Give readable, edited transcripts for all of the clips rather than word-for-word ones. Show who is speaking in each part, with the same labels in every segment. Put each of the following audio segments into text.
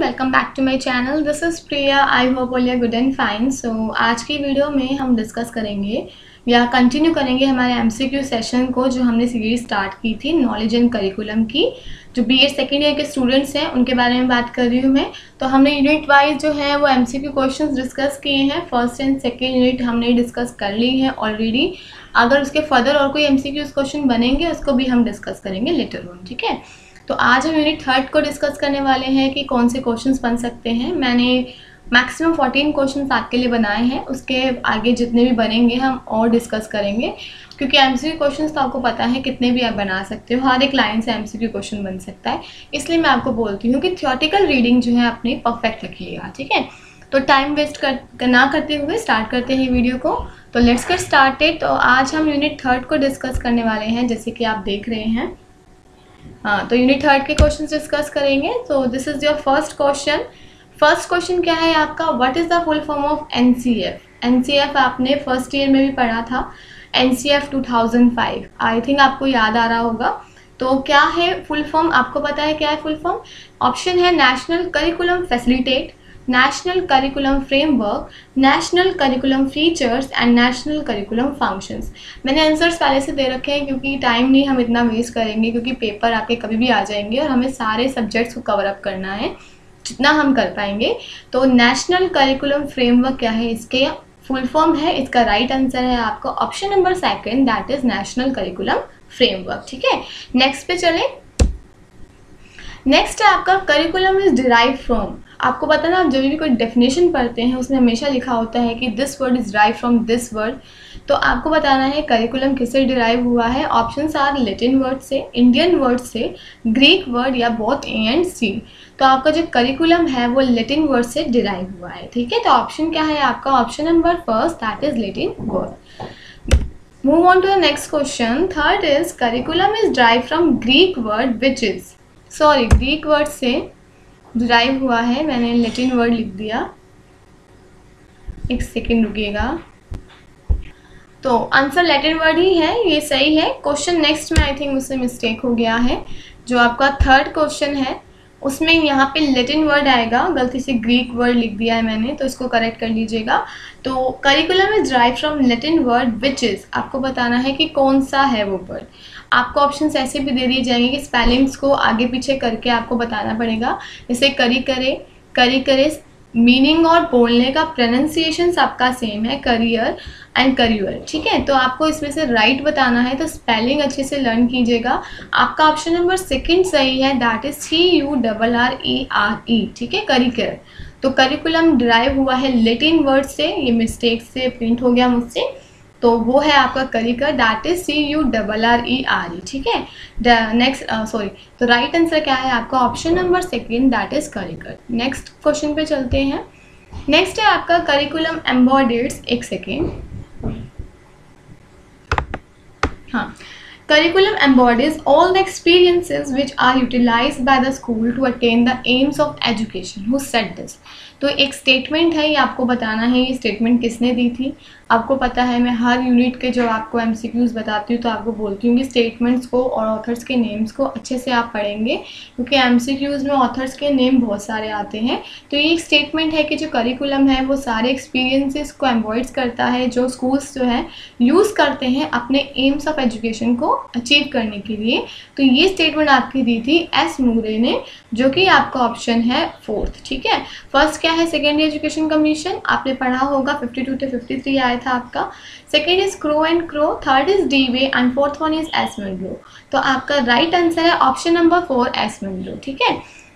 Speaker 1: Welcome back to my channel. This is Priya. I hope all are good and fine. So आज की video में हम discuss करेंगे या कंटिन्यू करेंगे हमारे एमसीक्यू सेशन को, जो हमने सीरीज स्टार्ट की थी नॉलेज एंड करिकुलम की। जो बीएड सेकेंड ईयर के स्टूडेंट्स हैं उनके बारे में बात कर रही हूँ मैं। तो हमने यूनिट वाइज जो है वो एमसीक्यू क्वेश्चंस डिस्कस किए हैं। फर्स्ट एंड सेकेंड यूनिट हमने डिस्कस कर ली है ऑलरेडी। अगर उसके फर्दर और कोई एमसीक्यू क्वेश्चन बनेंगे उसको भी हम डिस्कस करेंगे लेटर ऑन, ठीक है। तो आज हम यूनिट थर्ड को डिस्कस करने वाले हैं कि कौन से क्वेश्चंस बन सकते हैं। मैंने मैक्सिमम 14 क्वेश्चंस आपके लिए बनाए हैं, उसके आगे जितने भी बनेंगे हम और डिस्कस करेंगे, क्योंकि एमसीक्यू क्वेश्चंस तो आपको पता है कितने भी आप बना सकते हो, हर एक लाइन से एमसीक्यू क्वेश्चन बन सकता है। इसलिए मैं आपको बोलती हूँ कि थियोरेटिकल रीडिंग जो है अपनी परफेक्ट रखिएगा, ठीक है। तो टाइम वेस्ट ना करते हुए स्टार्ट करते हैं वीडियो को। तो लेट्स गेट स्टार्टेड। तो आज हम यूनिट थर्ड को डिस्कस करने वाले हैं, जैसे कि आप देख रहे हैं। हाँ, तो यूनिट थर्ड के क्वेश्चन डिस्कस करेंगे। तो this is your first question. First question क्या है आपका? What is the full form of NCF? NCF आपने फर्स्ट ईयर में भी पढ़ा था, एनसीएफ 2005। आई थिंक आपको याद आ रहा होगा। तो क्या है फुल फॉर्म? आपको पता है क्या है फुल फॉर्म? ऑप्शन है national curriculum facilitate, national curriculum framework, national curriculum features and national curriculum functions. मैंने आंसर्स पहले से दे रखे हैं क्योंकि टाइम नहीं हम इतना वेस्ट करेंगे, क्योंकि पेपर आपके कभी भी आ जाएंगे और हमें सारे सब्जेक्ट्स को कवर अप करना है जितना हम कर पाएंगे। तो नेशनल करिकुलम फ्रेमवर्क क्या है? इसके फुल फॉर्म है, इसका राइट आंसर है आपका option number second, that is national curriculum framework, ठीक है। नेक्स्ट पे चलें। नेक्स्ट है आपका करिकुलम इज डिराइव फ्रॉम। आपको पता ना, आप जब भी कोई डेफिनेशन पढ़ते हैं उसमें हमेशा लिखा होता है कि this word is derive from this word. तो आपको बताना है करिकुलम किससे डिराइव हुआ है। ऑप्शंस आर लैटिन वर्ड से, इंडियन वर्ड से, ग्रीक वर्ड या बोथ ए एंड सी। तो आपका जो करिकुलम है वो लैटिन वर्ड से डिराइव हुआ है, ठीक है। तो ऑप्शन क्या है आपका? Option number first, that is Latin word. Move on to the next question. Third is curriculum is derive from Greek word which is, sorry Greek word से डिराइव हुआ है, मैंने लैटिन वर्ड लिख दिया, एक सेकेंड रुकिएगा। तो आंसर लैटिन वर्ड ही है, ये सही है। क्वेश्चन नेक्स्ट में आई थिंक मुझसे मिस्टेक हो गया है। जो आपका थर्ड क्वेश्चन है उसमें यहाँ पे लैटिन वर्ड आएगा, गलती से ग्रीक वर्ड लिख दिया है मैंने, तो इसको करेक्ट कर लीजिएगा। तो curriculum is derive from Latin word which is, आपको बताना है कि कौन सा है वो वर्ड। आपको ऑप्शंस ऐसे भी दे दिए जाएंगे कि स्पेलिंग्स को आगे पीछे करके आपको बताना पड़ेगा। जैसे करी करे, मीनिंग और बोलने का प्रोनाउंसिएशन सबका सेम है, करियर एंड करियर, ठीक है। तो आपको इसमें से राइट बताना है, तो स्पेलिंग अच्छे से लर्न कीजिएगा। आपका ऑप्शन नंबर सेकंड सही है, दैट इज CURRERE, ठीक है, करिकर। तो करिकुलम डिराइव हुआ है लैटिन वर्ड से, ये मिस्टेक से प्रिंट हो गया मुझसे, तो वो है आपका करिकर, दैट इज CURRERE, ठीक है। नेक्स्ट सॉरी, तो राइट आंसर क्या है आपका? Option number second, that is करिकर। नेक्स्ट क्वेश्चन पे चलते हैं। नेक्स्ट है आपका करिकुलम एम्बॉडीज, एक सेकेंड, हाँ। Curriculum embodies all the experiences which are utilized by the school to attain the aims of education. Who said this? तो एक स्टेटमेंट है, ये आपको बताना है ये स्टेटमेंट किसने दी थी। आपको पता है मैं हर यूनिट के जो आपको एमसीक्यूज़ बताती हूँ तो आपको बोलती हूँ कि स्टेटमेंट्स को और ऑथर्स के नेम्स को अच्छे से आप पढ़ेंगे, क्योंकि एमसीक्यूज़ में ऑथर्स के नेम बहुत सारे आते हैं। तो ये एक स्टेटमेंट है कि जो करिकुलम है वो सारे एक्सपीरियंसेस को एम्बॉइड्स करता है, जो स्कूल्स जो है यूज़ करते हैं अपने एम्स ऑफ एजुकेशन को अचीव करने के लिए। तो ये स्टेटमेंट आपकी दी थी एस मूरे ने, जो कि आपका ऑप्शन है फोर्थ, ठीक है। फर्स्ट क्या है? सेकेंडरी एजुकेशन कमीशन, आपने पढ़ा होगा, 52 से 53 आया था आपका। Second is crow and crow, third is डी-वे एंड फोर्थ वन इज एस मंड्रो। तो आपका राइट आंसर है ऑप्शन नंबर 4, एस मंड्रो, ठीक है।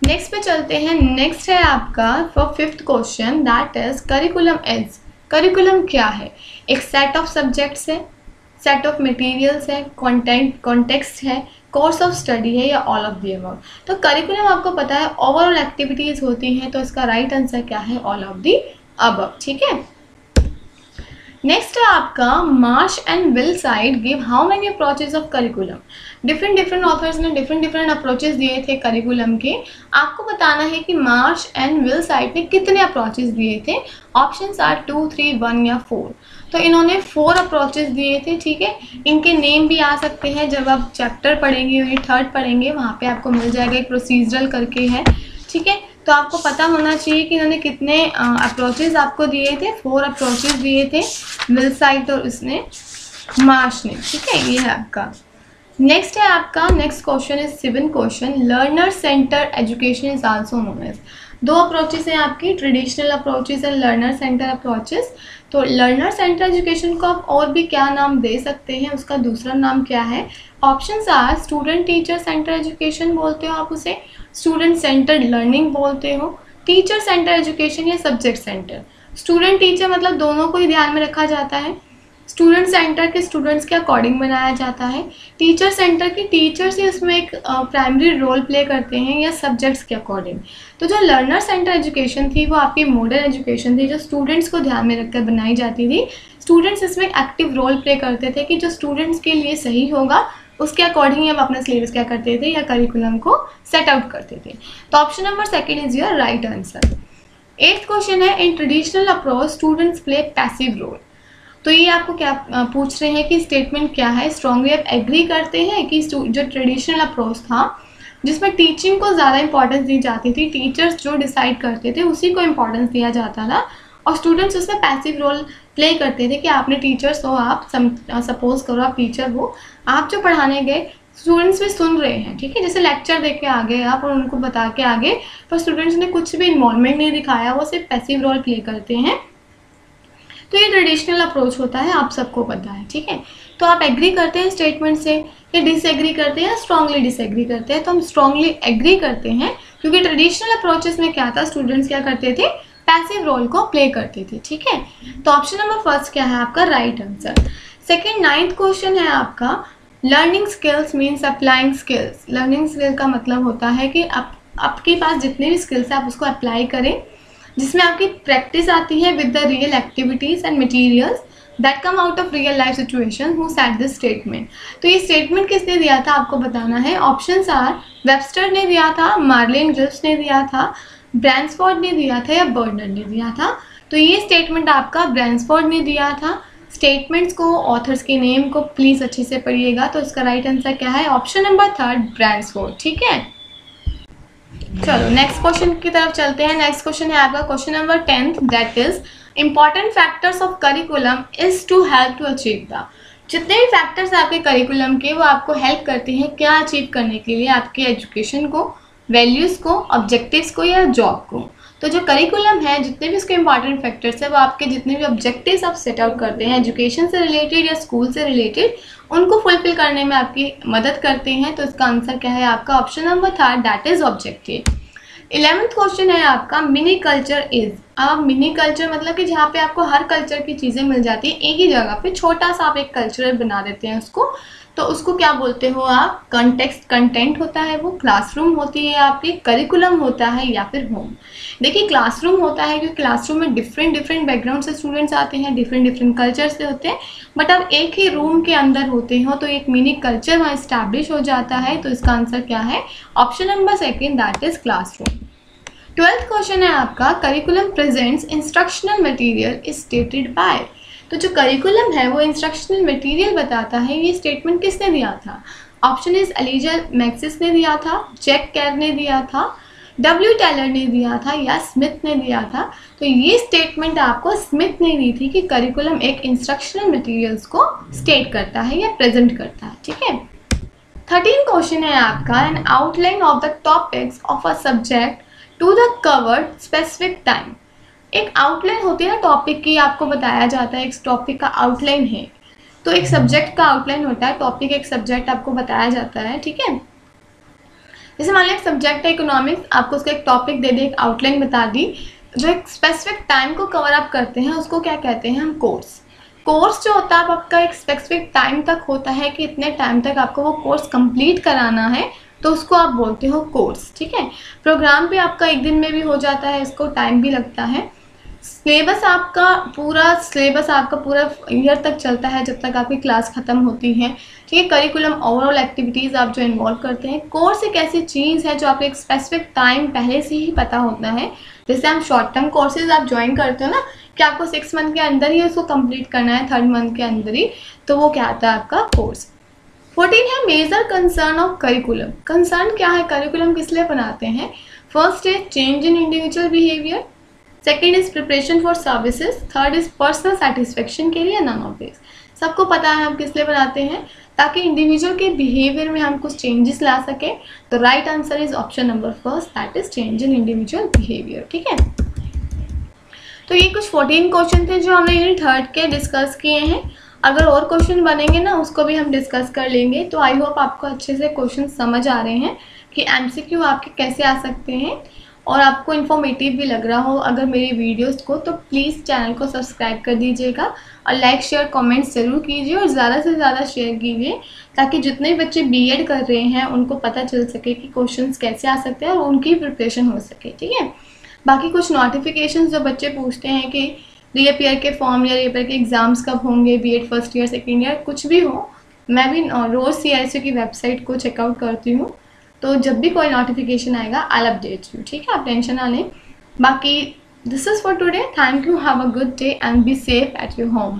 Speaker 1: नेक्स्ट पे चलते हैं। नेक्स्ट है आपका for fifth question, that is curriculum is. Curriculum क्या है? एक सेट ऑफ सब्जेक्ट्स है, सेट ऑफ मटेरियल्स है, कॉन्टेक्स्ट है, कोर्स ऑफ स्टडी है या ऑल ऑफ द अबव। तो करिकुलम आपको पता है ओवरऑल एक्टिविटीज़ होती हैं, तो इसका राइट आंसर क्या है? ऑल ऑफ द अबव, ठीक है। नेक्स्ट है आपका Marsh and will side give how many approaches of curriculum. Different authors ने डिफरेंट अप्रोचेज दिए थे करिकुलम के। आपको बताना है कि मार्श एंड विल साइड ने कितने अप्रोचेज दिए थे। ऑप्शंस आर 2, 3, 1 या 4। तो इन्होंने 4 अप्रोचेज दिए थे, ठीक है। इनके नेम भी आ सकते हैं, जब आप चैप्टर पढ़ेंगे यूनिट थर्ड पढ़ेंगे वहाँ पे आपको मिल जाएगा, एक प्रोसीजरल करके है, ठीक है। तो आपको पता होना चाहिए कि इन्होंने कितने अप्रोचेज आपको दिए थे, 4 अप्रोचेज दिए थे, मिलसाइट और उसने मार्श ने, ठीक है। ये है आपका। नेक्स्ट है आपका, next question is 7 question, learner center education is also known as. 2 approaches हैं आपकी, traditional approaches and learner center approaches. तो लर्नर सेंटर एजुकेशन को आप और भी क्या नाम दे सकते हैं, उसका दूसरा नाम क्या है? Options are student teacher center education बोलते हो आप उसे, स्टूडेंट सेंटर्ड लर्निंग बोलते हो, टीचर सेंटर एजुकेशन या सब्जेक्ट सेंटर। स्टूडेंट टीचर मतलब दोनों को ही ध्यान में रखा जाता है, स्टूडेंट सेंटर के स्टूडेंट्स के अकॉर्डिंग बनाया जाता है, टीचर सेंटर की टीचर्स ही उसमें एक प्राइमरी रोल प्ले करते हैं या सब्जेक्ट्स के अकॉर्डिंग। तो जो लर्नर सेंटर एजुकेशन थी वो आपकी मॉडर्न एजुकेशन थी, जो स्टूडेंट्स को ध्यान में रखकर बनाई जाती थी। स्टूडेंट्स इसमें एक्टिव रोल प्ले करते थे कि जो स्टूडेंट्स के लिए सही होगा उसके अकॉर्डिंग हम अपना सिलेबस क्या करते थे या करिकुलम को सेट आउट करते थे। तो option number 2 is your right answer. 8th question है, in traditional approach students play passive role. तो ये आपको क्या पूछ रहे हैं कि स्टेटमेंट क्या है, स्ट्रांगली आप एग्री करते हैं कि जो ट्रेडिशनल अप्रोच था जिसमें टीचिंग को ज़्यादा इंपॉर्टेंस दी जाती थी, टीचर्स जो डिसाइड करते थे उसी को इम्पोर्टेंस दिया जाता था और स्टूडेंट्स उसमें पैसिव रोल प्ले करते थे कि आपने टीचर्स हो, आप सपोज करो आप टीचर हो, आप जो पढ़ाने गए स्टूडेंट्स भी सुन रहे हैं, ठीक है, जैसे लेक्चर देख के आ गए आप और उनको बता के आ गए, पर स्टूडेंट्स ने कुछ भी इन्वॉल्वमेंट नहीं दिखाया, वो सिर्फ पैसिव रोल प्ले करते हैं। तो ये ट्रेडिशनल अप्रोच होता है, आप सबको पता है, ठीक है। तो आप एग्री करते हैं स्टेटमेंट से या डिसएग्री करते हैं या स्ट्रांगली डिसएग्री करते हैं? तो हम स्ट्रांगली एग्री करते हैं क्योंकि ट्रेडिशनल अप्रोचेस में क्या था, स्टूडेंट्स क्या करते थे, पैसिव रोल को प्ले करते थे, ठीक है। तो ऑप्शन नंबर 1 क्या है आपका right answer. Second 9th question है आपका, learning skills means applying skills. Learning skill का मतलब होता है कि आपके पास जितने भी स्किल्स है आप उसको अप्लाई करें, जिसमें आपकी प्रैक्टिस आती है with the real activities and materials that come out of real life situation. Who said this statement? तो ये स्टेटमेंट किसने दिया था आपको बताना है। ऑप्शंस आर वेबस्टर ने दिया था, मार्लिन ग्रिफ्स ने दिया था, ब्रैंसफोर्ड ने दिया था या बर्नर ने दिया था। तो ये स्टेटमेंट आपका ब्रैंसफोर्ड ने दिया था। स्टेटमेंट्स को, ऑथर्स के नेम को प्लीज़ अच्छे से पढ़िएगा। तो इसका राइट आंसर क्या है, ऑप्शन नंबर 3 ब्रैंसफोर्ड, ठीक है। चलो नेक्स्ट क्वेश्चन की तरफ चलते हैं। नेक्स्ट क्वेश्चन है आपका question number 10th, that is important factors of curriculum is to help to achieve the. जितने भी फैक्टर्स आपके करिकुलम के वो आपको हेल्प करते हैं क्या अचीव करने के लिए, आपके एजुकेशन को, वैल्यूज़ को, ऑब्जेक्टिव्स को या जॉब को। तो जो करिकुलम है, जितने भी उसके इंपॉर्टेंट फैक्टर्स है वो आपके जितने भी ऑब्जेक्टिव्स आप सेट आउट करते हैं एजुकेशन से रिलेटेड या स्कूल से रिलेटेड, उनको फुलफिल करने में आपकी मदद करते हैं। तो इसका आंसर क्या है आपका option number 3, that is objective. 11th question है आपका मिनी कल्चर इज। अब मिनी कल्चर मतलब कि जहाँ पे आपको हर कल्चर की चीज़ें मिल जाती हैं एक ही जगह पे, छोटा सा आप एक कल्चरल बना देते हैं उसको, तो उसको क्या बोलते हो आप, कंटेक्स्ट, कंटेंट होता है वो, क्लासरूम होती है आपकी, करिकुलम होता है या फिर होम। देखिए क्लासरूम होता है क्योंकि क्लासरूम में डिफरेंट बैकग्राउंड से स्टूडेंट्स आते हैं, डिफरेंट कल्चर से होते हैं, बट अब एक ही रूम के अंदर होते हो तो एक मिनी कल्चर वहाँ इस्टेब्लिश हो जाता है। तो इसका आंसर क्या है, option number 2, that is classroom. 12th question है आपका curriculum presents instructional material is stated by. तो जो करिकुलम है वो इंस्ट्रक्शनल मटेरियल बताता है, ये स्टेटमेंट किसने दिया था। ऑप्शन इज एलिजा मैक्सिस ने दिया था, जैक कैर ने दिया था, डब्ल्यू टेलर ने दिया था या स्मिथ ने दिया था। तो ये स्टेटमेंट आपको स्मिथ ने दी थी कि करिकुलम एक इंस्ट्रक्शनल मटेरियल्स को स्टेट करता है या प्रेजेंट करता है, ठीक है। 13th क्वेश्चन है आपका an outline of the topics of a subject to the covered specific time. एक आउटलाइन होती है ना टॉपिक की, आपको बताया जाता है एक टॉपिक का आउटलाइन है, तो एक सब्जेक्ट का आउटलाइन होता है, टॉपिक एक सब्जेक्ट आपको बताया जाता है, ठीक है। जैसे मान लीजिए एक सब्जेक्ट है इकोनॉमिक्स, आपको उसका एक टॉपिक दे दे, एक आउटलाइन बता दी, जो एक स्पेसिफिक टाइम को कवर अप करते हैं उसको क्या कहते हैं हम, कोर्स। कोर्स जो होता है आपका एक स्पेसिफिक टाइम तक होता है कि इतने टाइम तक आपको वो कोर्स कंप्लीट कराना है, तो उसको आप बोलते हो कोर्स, ठीक है। प्रोग्राम भी आपका एक दिन में भी हो जाता है, इसको टाइम भी लगता है। सिलेबस आपका पूरा ईयर तक चलता है जब तक आपकी क्लास ख़त्म होती है, ठीक है। करिकुलम ओवरऑल एक्टिविटीज़ आप जो इन्वॉल्व करते हैं। कोर्स एक ऐसी चीज़ है जो आपको एक स्पेसिफिक टाइम पहले से ही पता होता है। जैसे हम शॉर्ट टर्म कोर्सेज आप ज्वाइन करते हो ना कि आपको 6 मंथ के अंदर ही उसको कंप्लीट करना है, 3rd मंथ के अंदर ही, तो वो क्या आता है आपका कोर्स। 14 है major concern of curriculum. Concern क्या है, करिकुलम किस लिए बनाते हैं। First is change in individual behaviour, second is preparation for services, third is personal satisfaction के लिए, नन ऑफ दिस। सबको पता है हम किस लिए बनाते हैं, ताकि इंडिविजुअल के बिहेवियर में हम कुछ चेंजेस ला सकें। तो right answer is option number first, that is change in individual behaviour. ठीक है, तो ये कुछ 14 क्वेश्चन थे जो हमने यूनिट 3 के डिस्कस किए हैं। अगर और क्वेश्चन बनेंगे ना, उसको भी हम डिस्कस कर लेंगे। तो आई होप आपको अच्छे से क्वेश्चन समझ आ रहे हैं कि एमसीक्यू आपके कैसे आ सकते हैं और आपको इन्फॉर्मेटिव भी लग रहा हो अगर मेरी वीडियोस को, तो प्लीज़ चैनल को सब्सक्राइब कर दीजिएगा और लाइक शेयर कमेंट्स ज़रूर कीजिए और ज़्यादा से ज़्यादा शेयर कीजिए, ताकि जितने बच्चे बीएड कर रहे हैं उनको पता चल सके कि क्वेश्चंस कैसे आ सकते हैं और उनकी प्रिपरेशन हो सके। ठीक है, बाकी कुछ नोटिफिकेशंस जो बच्चे पूछते हैं कि रीअपियर के फॉर्म या रीअपियर के एग्ज़ाम्स कब होंगे, BEd first year second year कुछ भी हो, मैं भी रोज़ सीआईएसयू की वेबसाइट को चेकआउट करती हूँ। तो जब भी कोई नोटिफिकेशन आएगा आई विल अपडेट यू। ठीक है, आप टेंशन ना लें। बाकी this is for today, thank you, have a good day and be safe at your home.